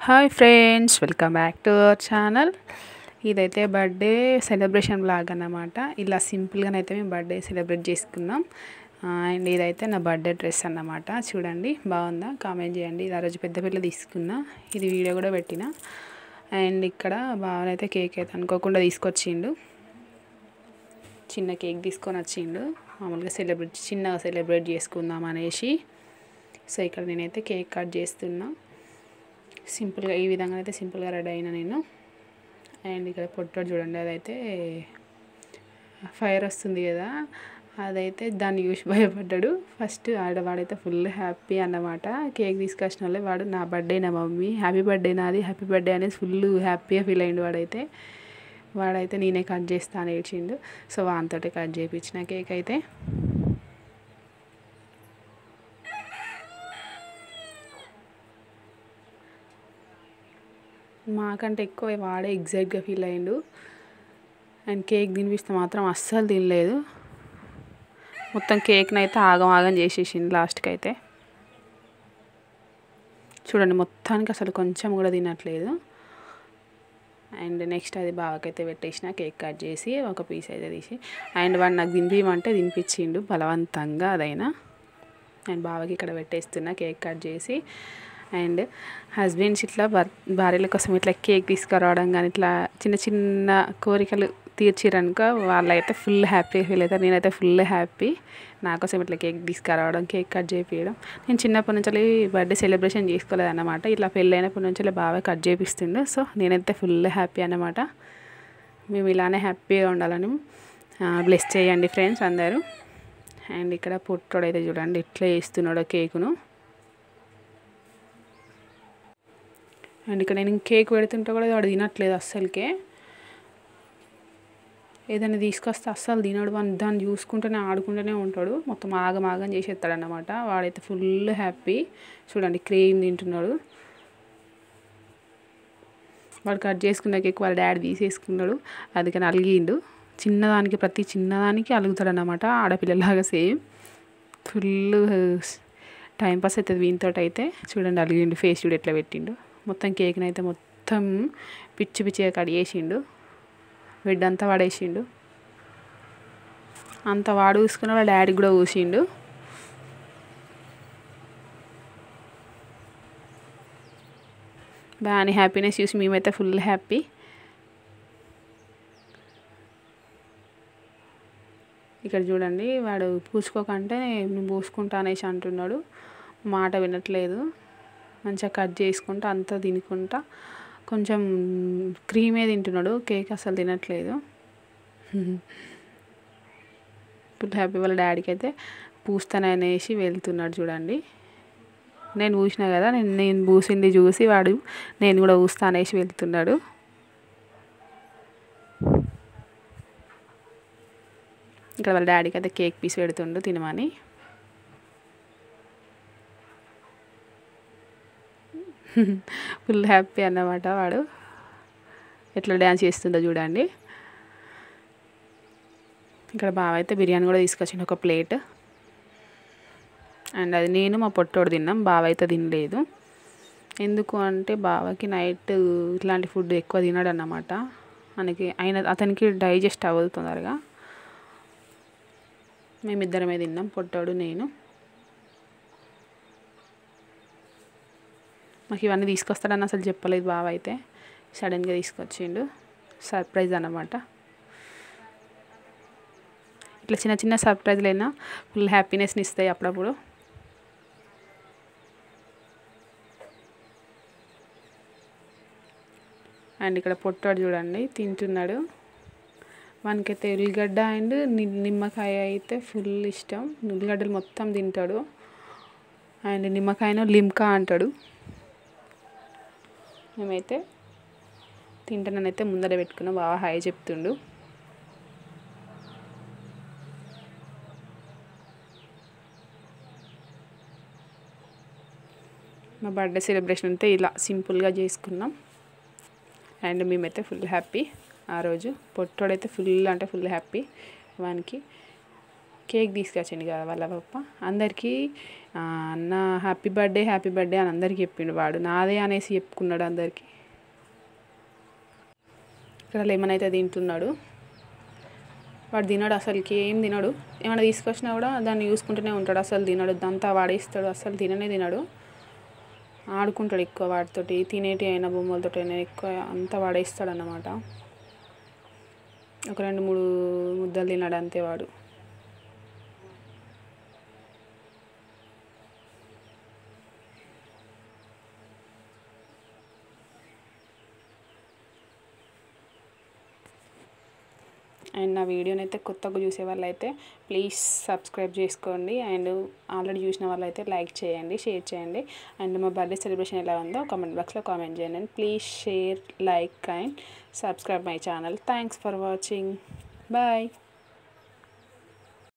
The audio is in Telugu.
Hi friends, welcome back to our channel. ఇదైతే బర్త్డే సెలబ్రేషన్ బ్లాగ్ అన్నమాట. ఇలా సింపుల్గానైతే మేము బర్త్డే సెలబ్రేట్ చేసుకున్నాం. అండ్ ఇదైతే నా బర్త్డే డ్రెస్ అన్నమాట. చూడండి, బాగుందా? కామెంట్ చేయండి. ఇది ఆ రోజు పెద్ద పిల్ల తీసుకున్నా, ఇది వీడియో కూడా పెట్టిన. అండ్ ఇక్కడ బావనైతే కేక్ అయితే అనుకోకుండా తీసుకొచ్చిండు. చిన్న కేక్ తీసుకొని వచ్చిండు. మామూలుగా చిన్నగా సెలబ్రేట్ చేసుకుందాం అనేసి. సో ఇక్కడ నేనైతే కేక్ కట్ చేస్తున్నా. సింపుల్గా ఈ విధంగా అయితే సింపుల్గా రెడీ అయినా నేను. అండ్ ఇక్కడ పొట్టోడు చూడండి, అదైతే ఫైర్ వస్తుంది కదా, అదైతే దాన్ని చూసి భయపడ్డాడు. ఫస్ట్ ఆడవాడైతే ఫుల్ హ్యాపీ అన్నమాట. కేక్ తీసుకొచ్చిన వాళ్ళే వాడు నా బర్త్డే, నా మమ్మీ హ్యాపీ బర్త్డే, నాది హ్యాపీ బర్త్డే అనేది ఫుల్ హ్యాపీగా ఫీల్ అయ్యిండు. వాడైతే నేనే కట్ చేస్తాను ఏడ్చిండు. సో వానితోటి కట్ చేయించిన కేక్ అయితే. మాకంటే ఎక్కువ వాడే ఎగ్జైట్గా ఫీల్ అయ్యిండు. అండ్ కేక్ తినిపిస్తే మాత్రం అస్సలు తినలేదు. మొత్తం కేక్ని అయితే ఆగం చేసేసింది లాస్ట్కి అయితే. చూడండి, మొత్తానికి అసలు కొంచెం కూడా తినట్లేదు. అండ్ నెక్స్ట్ అది బావకైతే పెట్టేసిన, కేక్ కట్ చేసి ఒక పీస్ అయితే తీసి. అండ్ వాడు నాకు తినిపించమంటే తినిపించిండు బలవంతంగా అదైనా. అండ్ బావకి ఇక్కడ పెట్టేస్తున్నా కేక్ కట్ చేసి. అండ్ హస్బెండ్స్ ఇట్లా భార్యల కోసం ఇట్లా కేక్ తీసుకురావడం కానీ ఇట్లా చిన్న చిన్న కోరికలు తీర్చిరనుకో వాళ్ళైతే ఫుల్ హ్యాపీ ఫీల్ అవుతారు. నేనైతే ఫుల్ హ్యాపీ. నా కోసం ఇట్లా కేక్ తీసుకురావడం, కేక్ కట్ చేయించడం. నేను చిన్నప్పటి నుంచి బర్త్డే సెలబ్రేషన్ చేసుకోలేదు అన్నమాట. ఇట్లా పెళ్ళైనప్పటి నుంచి బాగా కట్ చేపిస్తుండే. సో నేనైతే ఫుల్ హ్యాపీ అన్నమాట. మేము ఇలానే హ్యాపీగా ఉండాలని బ్లెస్ చేయండి ఫ్రెండ్స్ అందరూ. అండ్ ఇక్కడ పొట్టోడైతే చూడండి ఇట్లా వేస్తున్నాడో కేకును. అండ్ ఇక్కడ నేను కేక్ పెడుతుంటే కూడా వాడు తినట్లేదు అస్సలకే. ఏదైనా తీసుకొస్తే అస్సలు తినడు. దాన్ని చూసుకుంటూనే ఆడుకుంటూనే ఉంటాడు. మొత్తం ఆగం చేసేస్తాడు అన్నమాట. వాడైతే ఫుల్ హ్యాపీ. చూడండి, క్రీమ్ తింటున్నాడు. వాడు కట్ చేసుకున్న కేక్ వాళ్ళ డాడీ తీసేసుకున్నాడు. అందుకని అలిగిండు. ప్రతి చిన్నదానికి అలుగుతాడు అన్నమాట, ఆడపిల్లలాగా సేమ్. ఫుల్ టైంపాస్ అవుతుంది వీనితోటి అయితే. చూడండి, అలిగిండు. ఫేస్ చూడు ఎట్లా పెట్టిండు. మొత్తం కేక్ని అయితే మొత్తం పిచ్చిగా కట్ చేసిండు. బెడ్ అంతా వాడేసిండు. అంత వాడు చూసుకున్న వాళ్ళ డాడీ కూడా కూసిండు. బాగా హ్యాపీనెస్ చూసి మేమైతే ఫుల్ హ్యాపీ. ఇక్కడ చూడండి, వాడు పూసుకోకంటే నేను పూసుకుంటా అనేసి అంటున్నాడు. మాట వినట్లేదు. మంచిగా కట్ చేసుకుంటా అంతా తినుకుంటా కొంచెం క్రీమే తింటున్నాడు. కేక్ అసలు తినట్లేదు. Full happy. వాళ్ళ డాడీకి అయితే పూస్తాననేసి వెళ్తున్నాడు. చూడండి, నేను పూసినా కదా, నేను పూసింది చూసి వాడు నేను కూడా పూస్తా అనేసి వెళ్తున్నాడు. ఇక్కడ వాళ్ళ డాడీకి అయితే కేక్ పీస్ పెడుతుండు తినమని. ఫుల్ హ్యాపీ అన్నమాట. వాడు ఎట్లా డ్యాన్స్ చేస్తుందో చూడండి. ఇక్కడ బావ అయితే బిర్యానీ కూడా తీసుకొచ్చిండు, ఒక ప్లేట్. అండ్ అది నేను మా పొట్టోడు తిన్నాం. బావ అయితే తినలేదు. ఎందుకు అంటే బావకి నైట్ ఇట్లాంటి ఫుడ్ ఎక్కువ తినడు అన్నమాట. అతనికి డైజెస్ట్ అవ్వదు తొందరగా. మేమిద్దరమే తిన్నాం, పొట్టోడు నేను. మాకు ఇవన్నీ తీసుకొస్తాడని అసలు చెప్పలేదు బావ అయితే. సడన్గా తీసుకొచ్చిండు. సర్ప్రైజ్ అన్నమాట. ఇట్లా చిన్న చిన్న సర్ప్రైజ్లు అయినా ఫుల్ హ్యాపీనెస్ని ఇస్తాయి అప్పుడప్పుడు. అండ్ ఇక్కడ పొట్టాడు చూడండి తింటున్నాడు. వానికైతే ఉల్లిగడ్డ అండ్ నిమ్మకాయ అయితే ఫుల్ ఇష్టం. ఉల్లిగడ్డలు మొత్తం తింటాడు. అండ్ నిమ్మకాయను లిమ్కా అంటాడు. మేమైతే తింటానైతే ముందర పెట్టుకున్నాం. బాగా హాయ్ చెప్తుండు. మా బర్త్డే సెలబ్రేషన్ అయితే ఇలా సింపుల్గా చేసుకున్నాం. అండ్ మేమైతే ఫుల్ హ్యాపీ ఆ రోజు. పొట్టోడైతే ఫుల్ హ్యాపీ. వానికి కేక్ తీసుకొచ్చిండు కదా వాళ్ళ పప్ప అందరికీ అన్న హ్యాపీ బర్త్డే అని అందరికీ చెప్పిండు. వాడు నాదే అనేసి చెప్పుకున్నాడు అందరికీ. ఇక్కడ లెమన్ అయితే తింటున్నాడు. వాడు తినడు, అసలుకి ఏం తినడు. ఏమైనా తీసుకొచ్చినా కూడా దాన్ని చూసుకుంటూనే ఉంటాడు, అసలు తినడు. అంతా వాడేస్తాడు, అసలు తినడు. ఆడుకుంటాడు ఎక్కువ వాటితోటి, తినేటి అయినా బొమ్మలతోటి అయినా ఎక్కువ అంతా వాడేస్తాడు అన్నమాట. ఒక 2-3 ముద్దలు తిన్నాడు అంతే వాడు. అండ్ నా వీడియోని అయితే కొత్తగా చూసే వాళ్ళైతే ప్లీజ్ సబ్స్క్రైబ్ చేసుకోండి. అండ్ ఆల్రెడీ చూసిన వాళ్ళైతే లైక్ చేయండి, షేర్ చేయండి. అండ్ మా బర్త్డే సెలబ్రేషన్ ఎలా ఉందో కామెంట్ బాక్స్లో కామెంట్ చేయండి. And please share, like and subscribe my channel. Thanks for watching. Bye.